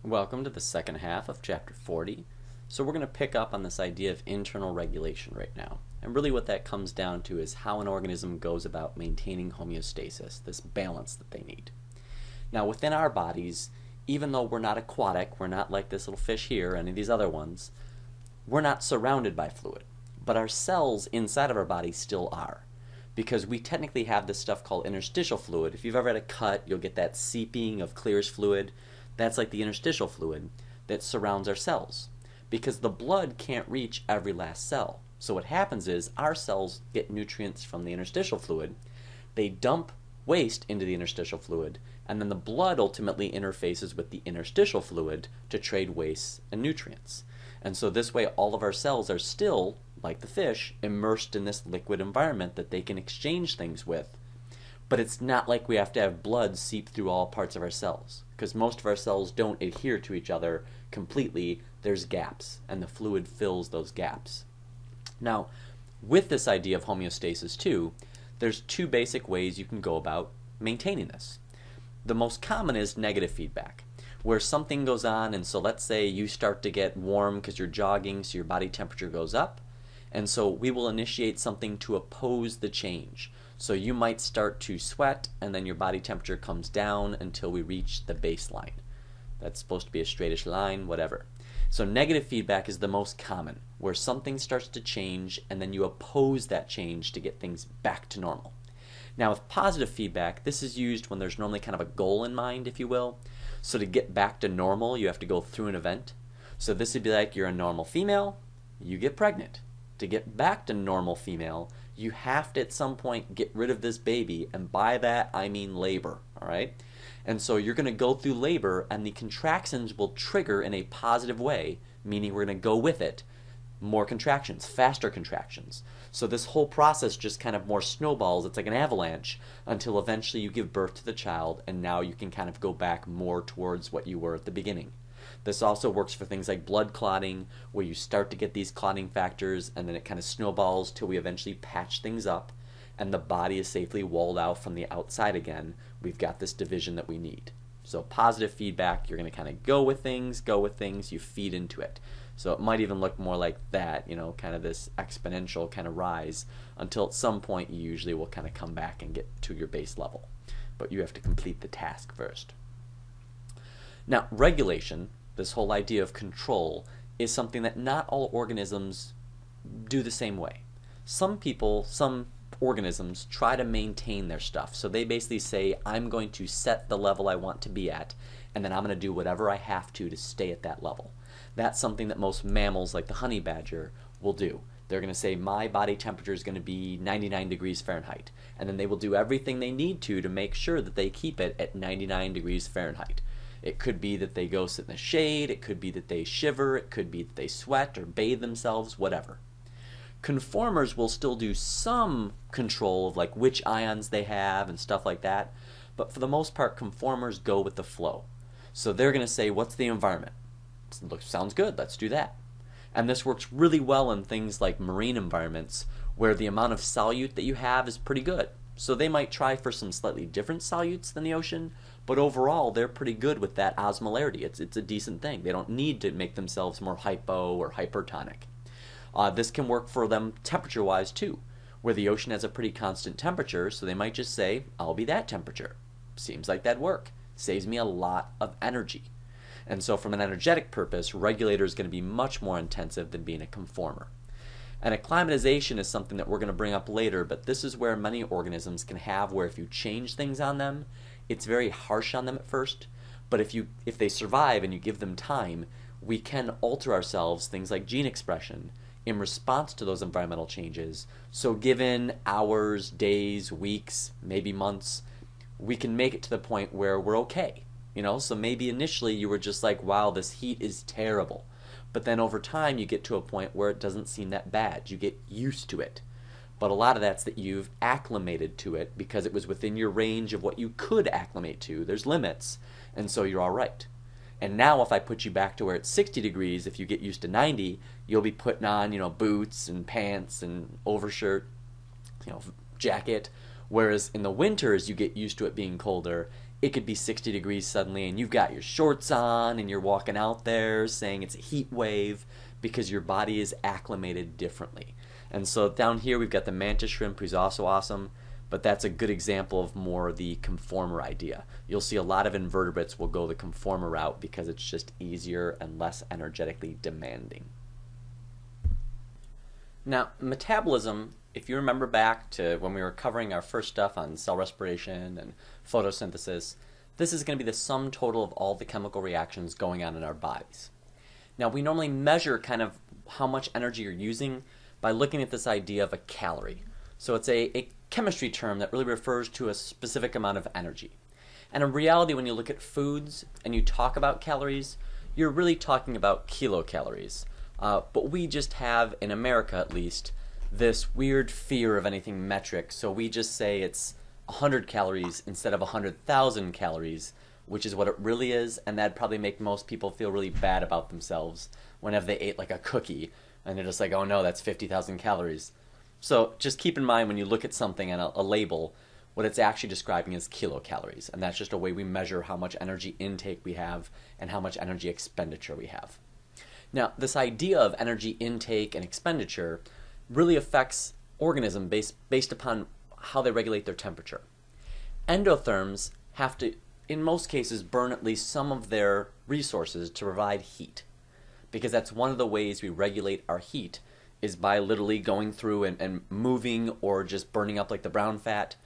Welcome to the second half of Chapter 40. So we're going to pick up on this idea of internal regulation right now. And really what that comes down to is how an organism goes about maintaining homeostasis, this balance that they need. Now within our bodies, even though we're not aquatic, we're not like this little fish here, any of these other ones, we're not surrounded by fluid. But our cells inside of our body still are. Because we technically have this stuff called interstitial fluid. If you've ever had a cut, you'll get that seeping of clearish fluid. That's like the interstitial fluid that surrounds our cells. Because the blood can't reach every last cell. So what happens is our cells get nutrients from the interstitial fluid, they dump waste into the interstitial fluid, and then the blood ultimately interfaces with the interstitial fluid to trade waste and nutrients. And so this way all of our cells are still, like the fish, immersed in this liquid environment that they can exchange things with. But it's not like we have to have blood seep through all parts of our cells, because most of our cells don't adhere to each other completely. There's gaps, and the fluid fills those gaps. Now, with this idea of homeostasis too, there's two basic ways you can go about maintaining this. The most common is negative feedback, where something goes on, and so let's say you start to get warm because you're jogging, so your body temperature goes up, and so we will initiate something to oppose the change. So you might start to sweat, and then your body temperature comes down until we reach the baseline. That's supposed to be a straightish line, whatever. So negative feedback is the most common, where something starts to change, and then you oppose that change to get things back to normal. Now with positive feedback, this is used when there's normally kind of a goal in mind, if you will. So to get back to normal, you have to go through an event. So this would be like you're a normal female, you get pregnant. To get back to normal female, you have to at some point get rid of this baby, and by that I mean labor, all right? And so you're going to go through labor, and the contractions will trigger in a positive way, meaning we're going to go with it. More contractions, faster contractions. So this whole process just kind of more snowballs. It's like an avalanche until eventually you give birth to the child, and now you can kind of go back more towards what you were at the beginning. This also works for things like blood clotting, where you start to get these clotting factors, and then it kind of snowballs till we eventually patch things up, and the body is safely walled out from the outside again. We've got this division that we need. So positive feedback, you're going to kind of go with things, you feed into it. So it might even look more like that, kind of this exponential kind of rise, until at some point you usually will kind of come back and get to your base level. But you have to complete the task first. Now, regulation, this whole idea of control, is something that not all organisms do the same way. Some organisms try to maintain their stuff. So they basically say, I'm going to set the level I want to be at, and then I'm going to do whatever I have to stay at that level. That's something that most mammals, like the honey badger, will do. They're going to say, my body temperature is going to be 99 degrees Fahrenheit. And then they will do everything they need to make sure that they keep it at 99 degrees Fahrenheit. It could be that they go sit in the shade, it could be that they shiver, it could be that they sweat or bathe themselves, whatever. Conformers will still do some control of like which ions they have and stuff like that, but for the most part, conformers go with the flow. So they're going to say, what's the environment? Sounds good, let's do that. And this works really well in things like marine environments, where the amount of solute that you have is pretty good. So they might try for some slightly different solutes than the ocean, but overall they're pretty good with that osmolarity. It's a decent thing. They don't need to make themselves more hypo or hypertonic. This can work for them temperature-wise too, where the ocean has a pretty constant temperature, so they might just say, I'll be that temperature. Seems like that'd work. Saves me a lot of energy. And so from an energetic purpose, regulator is going to be much more intensive than being a conformer. And acclimatization is something that we're going to bring up later, but this is where many organisms can have where if you change things on them, it's very harsh on them at first, but if they survive and you give them time, we can alter ourselves, things like gene expression, in response to those environmental changes. So given hours, days, weeks, maybe months, we can make it to the point where we're okay. So maybe initially you were just like, wow, this heat is terrible. But then over time you get to a point where it doesn't seem that bad. You get used to it. But a lot of that's that you've acclimated to it because it was within your range of what you could acclimate to. There's limits, and so you're all right. And now if I put you back to where it's 60 degrees, if you get used to 90, you'll be putting on, boots and pants and overshirt, jacket. Whereas in the winters, you get used to it being colder. it could be 60 degrees suddenly and you've got your shorts on and you're walking out there saying it's a heat wave because your body is acclimated differently. And so down here we've got the mantis shrimp, who's also awesome, but that's a good example of more the conformer idea. You'll see a lot of invertebrates will go the conformer route because it's just easier and less energetically demanding. Now, metabolism, if you remember back to when we were covering our first stuff on cell respiration and photosynthesis, this is going to be the sum total of all the chemical reactions going on in our bodies. Now, we normally measure kind of how much energy you're using by looking at this idea of a calorie. So it's a chemistry term that really refers to a specific amount of energy. And in reality, when you look at foods and you talk about calories, you're really talking about kilocalories. But we just have, in America at least, this weird fear of anything metric, so we just say it's 100 calories instead of 100,000 calories, which is what it really is, and that'd probably make most people feel really bad about themselves whenever they ate like a cookie, and they're just like, oh no, that's 50,000 calories. So just keep in mind when you look at something and a label, what it's actually describing is kilocalories, and that's just a way we measure how much energy intake we have and how much energy expenditure we have. Now, this idea of energy intake and expenditure really affects organisms based upon how they regulate their temperature. Endotherms have to, in most cases, burn at least some of their resources to provide heat, because that's one of the ways we regulate our heat is by literally going through and moving or just burning up like the brown fat,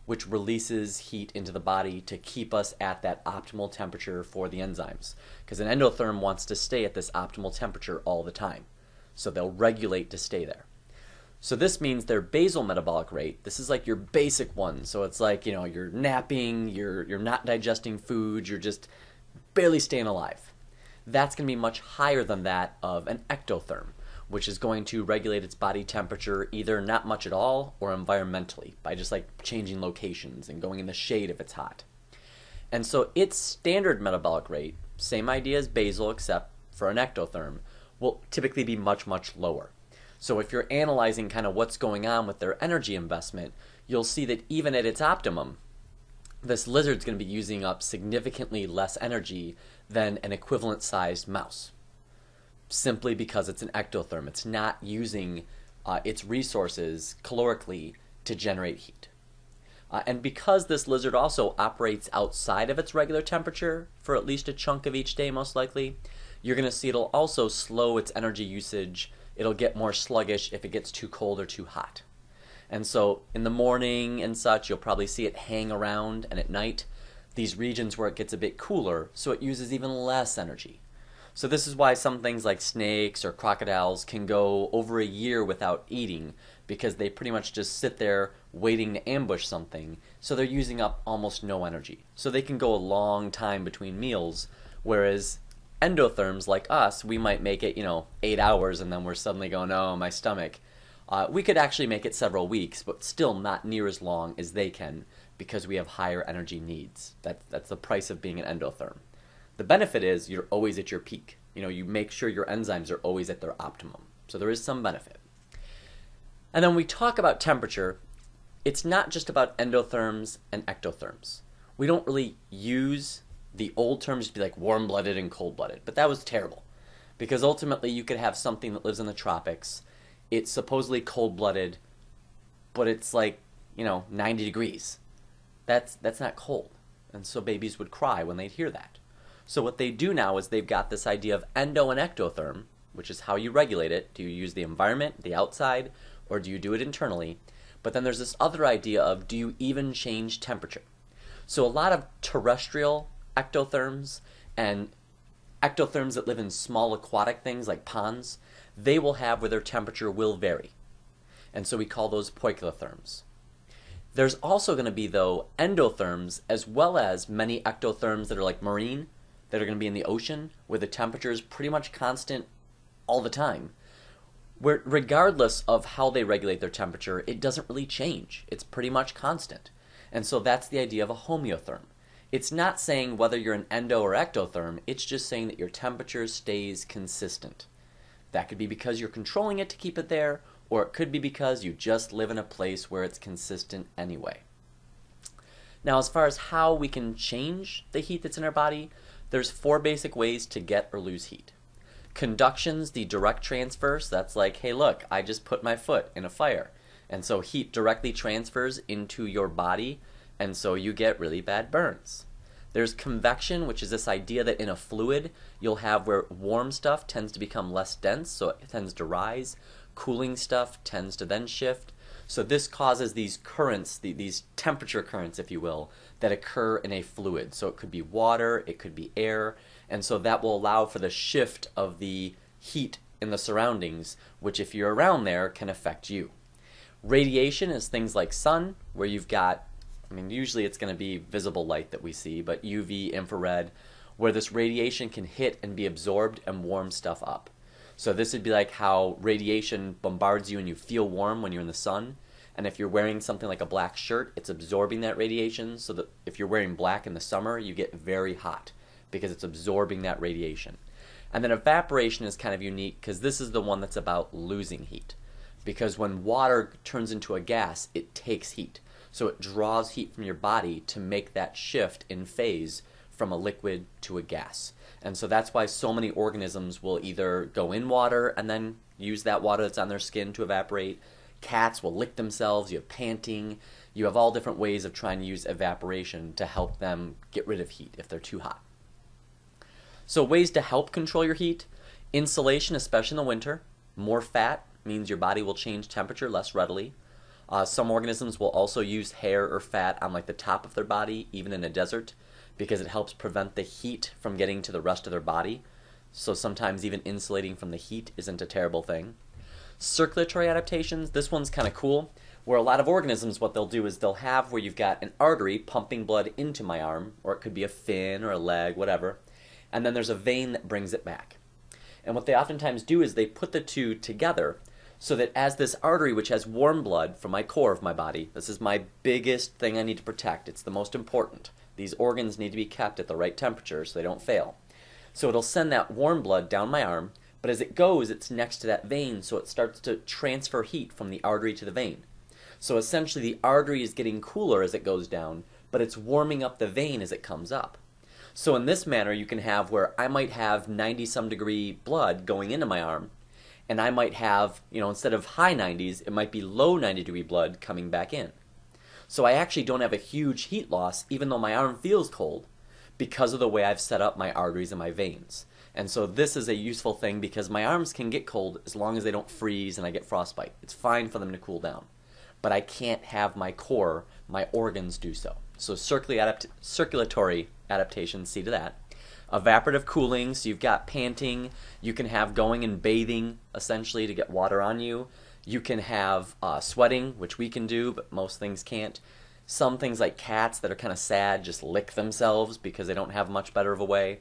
which releases heat into the body to keep us at that optimal temperature for the enzymes. Because an endotherm wants to stay at this optimal temperature all the time. So they'll regulate to stay there. So this means their basal metabolic rate, this is like your basic one. So it's like, you know, you're napping, you're not digesting food, you're just barely staying alive. That's going to be much higher than that of an ectotherm, which is going to regulate its body temperature either not much at all or environmentally by just like changing locations and going in the shade if it's hot. And so its standard metabolic rate, same idea as basal except for an ectotherm, will typically be much, much lower. So if you're analyzing kind of what's going on with their energy investment, you'll see that even at its optimum, this lizard's going to be using up significantly less energy than an equivalent sized mouse, simply because it's an ectotherm. It's not using its resources calorically to generate heat. And because this lizard also operates outside of its regular temperature for at least a chunk of each day most likely, you're going to see it'll also slow its energy usage. It'll get more sluggish if it gets too cold or too hot. And so in the morning and such, you'll probably see it hang around, and at night, these regions where it gets a bit cooler, so it uses even less energy. So this is why some things like snakes or crocodiles can go over a year without eating, because they pretty much just sit there waiting to ambush something, so they're using up almost no energy. So they can go a long time between meals, whereas endotherms like us, we might make it, 8 hours and then we're suddenly going, oh, my stomach. We could actually make it several weeks, but still not near as long as they can because we have higher energy needs. That's the price of being an endotherm. The benefit is you're always at your peak. You make sure your enzymes are always at their optimum. So there is some benefit. And then when we talk about temperature, it's not just about endotherms and ectotherms. We don't really use the old terms to be like warm-blooded and cold-blooded, but that was terrible. Because ultimately you could have something that lives in the tropics, it's supposedly cold-blooded, but it's like, 90 degrees. That's not cold. And so babies would cry when they'd hear that. So what they do now is they've got this idea of endo and ectotherm, which is how you regulate it. Do you use the environment, the outside, or do you do it internally? But then there's this other idea of, do you even change temperature? So a lot of terrestrial ectotherms and ectotherms that live in small aquatic things like ponds, they will have where their temperature will vary. And so we call those poikilotherms. There's also going to be, though, endotherms as well as many ectotherms that are like marine, that are going to be in the ocean, where the temperature is pretty much constant all the time. Where regardless of how they regulate their temperature, it doesn't really change. It's pretty much constant. And so that's the idea of a homeotherm. It's not saying whether you're an endo or ectotherm, it's just saying that your temperature stays consistent. That could be because you're controlling it to keep it there, or it could be because you just live in a place where it's consistent anyway. Now, as far as how we can change the heat that's in our body, there's 4 basic ways to get or lose heat. Conduction's the direct transfer, so that's like, hey look, I just put my foot in a fire. And so heat directly transfers into your body, and so you get really bad burns. There's convection, which is this idea that in a fluid, you'll have where warm stuff tends to become less dense, so it tends to rise. Cooling stuff tends to then shift. So this causes these currents, these temperature currents, if you will, that occur in a fluid. So it could be water, it could be air, and so that will allow for the shift of the heat in the surroundings, which if you're around there can affect you. Radiation is things like sun, where you've got, usually it's going to be visible light that we see, but UV, infrared, where this radiation can hit and be absorbed and warm stuff up. So this would be like how radiation bombards you and you feel warm when you're in the sun. And if you're wearing something like a black shirt, it's absorbing that radiation, so that if you're wearing black in the summer, you get very hot because it's absorbing that radiation. And then evaporation is kind of unique because this is the one that's about losing heat. Because when water turns into a gas, it takes heat. So it draws heat from your body to make that shift in phase from a liquid to a gas. And so that's why so many organisms will either go in water and then use that water that's on their skin to evaporate. Cats will lick themselves, you have panting, you have all different ways of trying to use evaporation to help them get rid of heat if they're too hot. So ways to help control your heat: insulation, especially in the winter. More fat means your body will change temperature less readily. Some organisms will also use hair or fat on like the top of their body, even in a desert, because it helps prevent the heat from getting to the rest of their body. So sometimes even insulating from the heat isn't a terrible thing. Circulatory adaptations, this one's kind of cool, where a lot of organisms, what they'll do is they'll have where you've got an artery pumping blood into my arm, or it could be a fin or a leg, whatever, and then there's a vein that brings it back. And what they oftentimes do is they put the two together so that as this artery, which has warm blood from my core of my body, this is my biggest thing I need to protect, it's the most important. These organs need to be kept at the right temperature so they don't fail. So it'll send that warm blood down my arm, but as it goes, it's next to that vein, so it starts to transfer heat from the artery to the vein. So essentially the artery is getting cooler as it goes down, but it's warming up the vein as it comes up. So in this manner, you can have where I might have 90-some degree blood going into my arm, and I might have, instead of high 90s, it might be low 90 degree blood coming back in. So I actually don't have a huge heat loss, even though my arm feels cold, because of the way I've set up my arteries and my veins. And so this is a useful thing because my arms can get cold as long as they don't freeze and I get frostbite. It's fine for them to cool down. But I can't have my core, my organs do so. So circulatory adaptations, see to that. Evaporative cooling, so you've got panting. You can have going and bathing, essentially, to get water on you. You can have sweating, which we can do, but most things can't. Some things like cats that are kind of sad just lick themselves because they don't have much better of a way.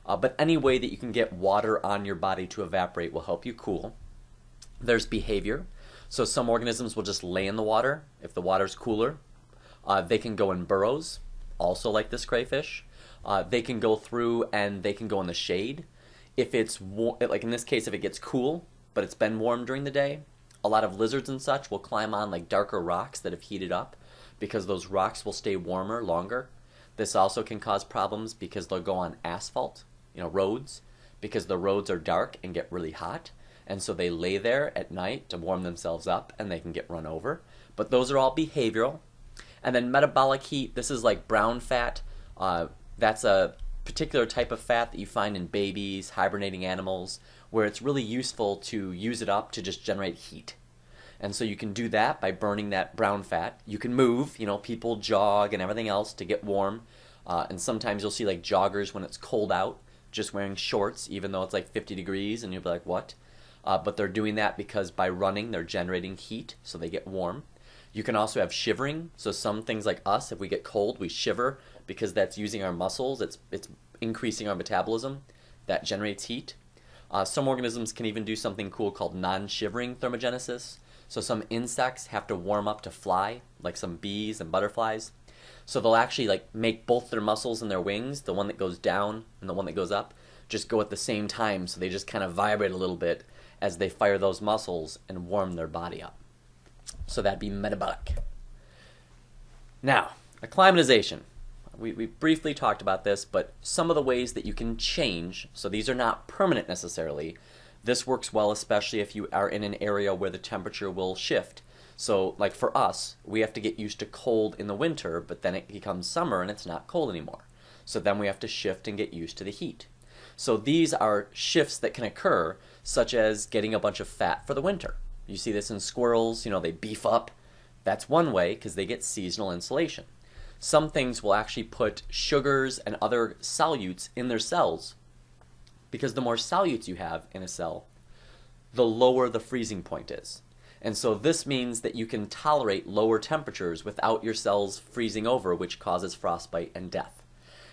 But any way that you can get water on your body to evaporate will help you cool. There's behavior. So some organisms will just lay in the water if the water's cooler. They can go in burrows, also like this crayfish. They can go through and they can go in the shade. If it's like in this case, if it gets cool, but it's been warm during the day, a lot of lizards and such will climb on like darker rocks that have heated up because those rocks will stay warmer longer. This also can cause problems because they'll go on asphalt, roads, because the roads are dark and get really hot. And so they lay there at night to warm themselves up and they can get run over. But those are all behavioral. And then metabolic heat, this is like brown fat. That's a particular type of fat that you find in babies, hibernating animals, where it's really useful to use it up to just generate heat. And so you can do that by burning that brown fat. You can move, people jog and everything else to get warm. And sometimes you'll see like joggers when it's cold out, just wearing shorts, even though it's like 50 degrees, and you'll be like, what? But they're doing that because by running, they're generating heat, so they get warm. You can also have shivering. So some things like us, if we get cold, we shiver because that's using our muscles. It's increasing our metabolism. That generates heat. Some organisms can even do something cool called non-shivering thermogenesis. So some insects have to warm up to fly, like some bees and butterflies. So they'll actually make both their muscles and their wings, the one that goes down and the one that goes up, just go at the same time. So they just kind of vibrate a little bit as they fire those muscles and warm their body up. So that'd be metabolic. Now, Acclimatization. We briefly talked about this, but some of the ways that you can change, so these are not permanent necessarily. This works well, especially if you are in an area where the temperature will shift. So, like for us, we have to get used to cold in the winter, but then it becomes summer and it's not cold anymore. So then we have to shift and get used to the heat. So these are shifts that can occur, such as getting a bunch of fat for the winter. You see this in squirrels, they beef up. That's one way because they get seasonal insulation. Some things will actually put sugars and other solutes in their cells because the more solutes you have in a cell, the lower the freezing point is. And so this means that you can tolerate lower temperatures without your cells freezing over, which causes frostbite and death.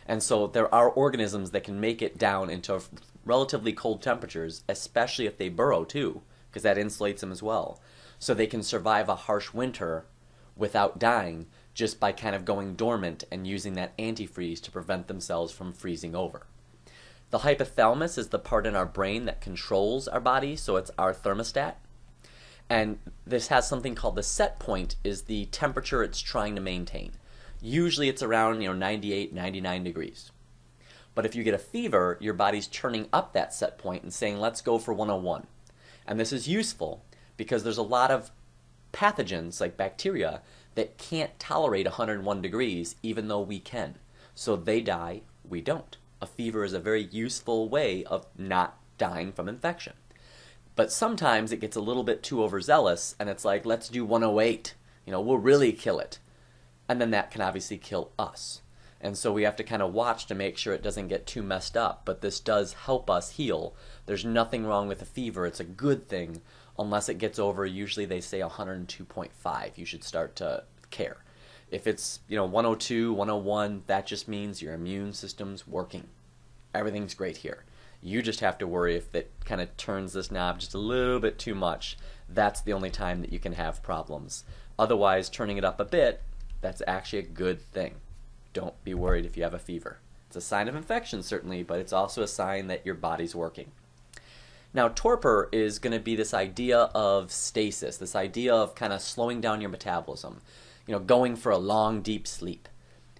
And so there are organisms that can make it down into relatively cold temperatures, especially if they burrow too, because that insulates them as well. So they can survive a harsh winter without dying just by kind of going dormant and using that antifreeze to prevent themselves from freezing over. The hypothalamus is the part in our brain that controls our body, so it's our thermostat. And this has something called the set point, is the temperature it's trying to maintain. Usually it's around 98, 99 degrees. But if you get a fever, your body's turning up that set point and saying, let's go for 101. And this is useful because there's a lot of pathogens like bacteria that can't tolerate 101 degrees even though we can. So they die, we don't. A fever is a very useful way of not dying from infection. But sometimes it gets a little bit too overzealous and it's like, let's do 108. We'll really kill it. And then that can obviously kill us. And so we have to kind of watch to make sure it doesn't get too messed up. But this does help us heal. There's nothing wrong with a fever. It's a good thing. Unless it gets over, usually they say 102.5, you should start to care. If it's 102, 101, that just means your immune system's working. Everything's great here. You just have to worry if it kind of turns this knob just a little bit too much. That's the only time that you can have problems. Otherwise, turning it up a bit, that's actually a good thing. Don't be worried if you have a fever. It's a sign of infection, certainly, but it's also a sign that your body's working. Now, torpor is going to be this idea of stasis, this idea of kind of slowing down your metabolism, going for a long, deep sleep,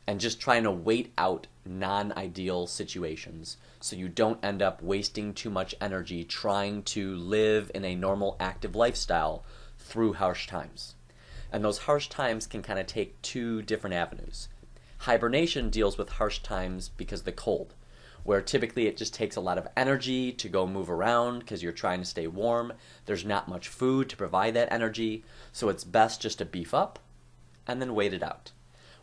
and just trying to wait out non-ideal situations so you don't end up wasting too much energy trying to live in a normal, active lifestyle through harsh times. And those harsh times can kind of take two different avenues. Hibernation deals with harsh times because of the cold, where typically it just takes a lot of energy to go move around because you're trying to stay warm. There's not much food to provide that energy, so it's best just to beef up and then wait it out.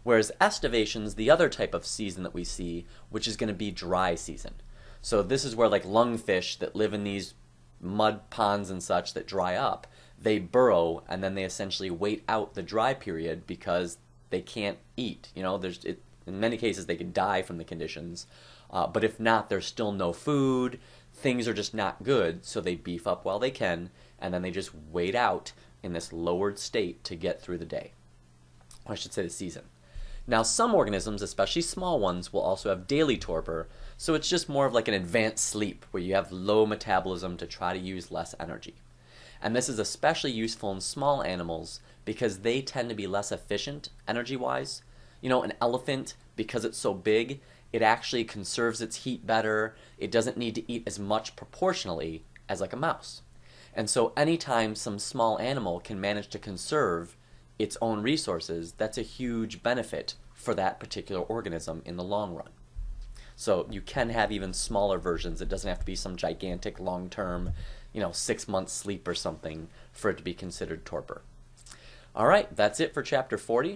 Whereas estivation's the other type of season that we see, which is going to be dry season. So this is where like lungfish that live in these mud ponds and such that dry up, they burrow and then they essentially wait out the dry period because they can't eat. In many cases they could die from the conditions. But if not, there's still no food, things are just not good, so they beef up while they can, and then they just wait out in this lowered state to get through the day. Or I should say the season. Now, some organisms, especially small ones, will also have daily torpor, so it's just more of like an advanced sleep where you have low metabolism to try to use less energy. And this is especially useful in small animals because they tend to be less efficient energy-wise. An elephant, because it's so big, it actually conserves its heat better. It doesn't need to eat as much proportionally as like a mouse. And so anytime some small animal can manage to conserve its own resources, that's a huge benefit for that particular organism in the long run. So you can have even smaller versions. It doesn't have to be some gigantic long-term, 6-month sleep or something for it to be considered torpor. All right, that's it for chapter 40.